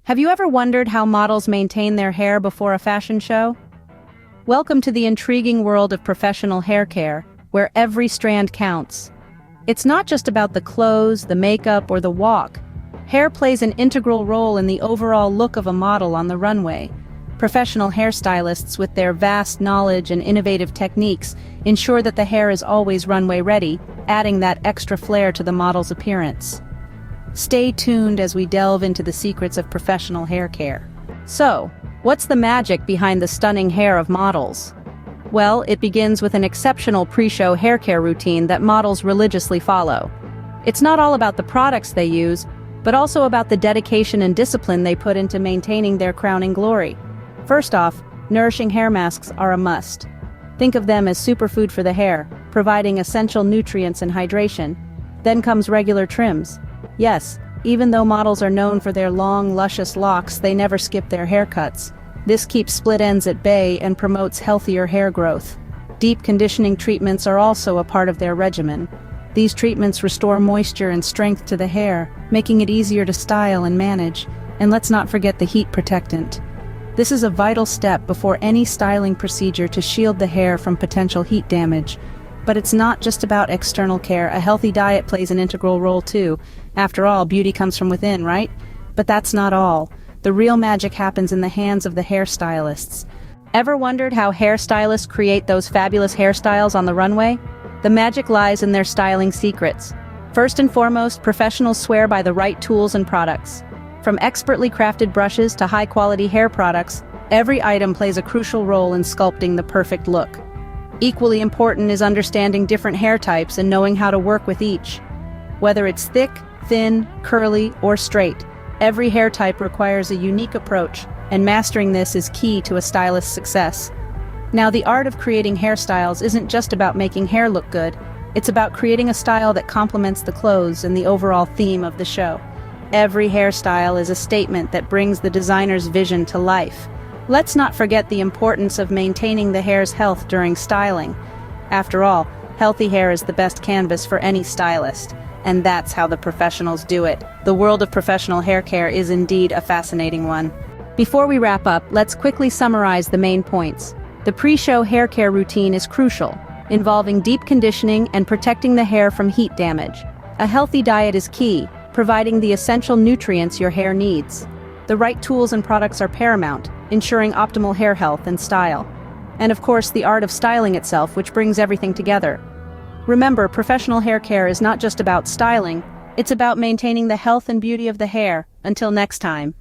Have you ever wondered how models maintain their hair before a fashion show? Welcome to the intriguing world of professional hair care, where every strand counts. It's not just about the clothes, the makeup, or the walk. Hair plays an integral role in the overall look of a model on the runway. Professional hairstylists, with their vast knowledge and innovative techniques, ensure that the hair is always runway ready, adding that extra flair to the model's appearance. Stay tuned as we delve into the secrets of professional hair care. So, what's the magic behind the stunning hair of models? Well, it begins with an exceptional pre-show hair care routine that models religiously follow. It's not all about the products they use, but also about the dedication and discipline they put into maintaining their crowning glory. First off, nourishing hair masks are a must. Think of them as superfood for the hair, providing essential nutrients and hydration. Then comes regular trims. Yes, even though models are known for their long, luscious locks, they never skip their haircuts. This keeps split ends at bay and promotes healthier hair growth. Deep conditioning treatments are also a part of their regimen. These treatments restore moisture and strength to the hair, making it easier to style and manage. And let's not forget the heat protectant. This is a vital step before any styling procedure to shield the hair from potential heat damage. But it's not just about external care. A healthy diet plays an integral role too. After all, beauty comes from within, right? But that's not all. The real magic happens in the hands of the hairstylists. Ever wondered how hairstylists create those fabulous hairstyles on the runway? The magic lies in their styling secrets. First and foremost, professionals swear by the right tools and products. From expertly crafted brushes to high-quality hair products, every item plays a crucial role in sculpting the perfect look. Equally important is understanding different hair types and knowing how to work with each. Whether it's thick, thin, curly, or straight, every hair type requires a unique approach, and mastering this is key to a stylist's success. Now, the art of creating hairstyles isn't just about making hair look good, it's about creating a style that complements the clothes and the overall theme of the show. Every hairstyle is a statement that brings the designer's vision to life. Let's not forget the importance of maintaining the hair's health during styling. After all, healthy hair is the best canvas for any stylist, and that's how the professionals do it. The world of professional hair care is indeed a fascinating one. Before we wrap up, let's quickly summarize the main points. The pre-show hair care routine is crucial, involving deep conditioning and protecting the hair from heat damage. A healthy diet is key, providing the essential nutrients your hair needs. The right tools and products are paramount, ensuring optimal hair health and style. And of course, the art of styling itself, which brings everything together. Remember, professional hair care is not just about styling, it's about maintaining the health and beauty of the hair. Until next time.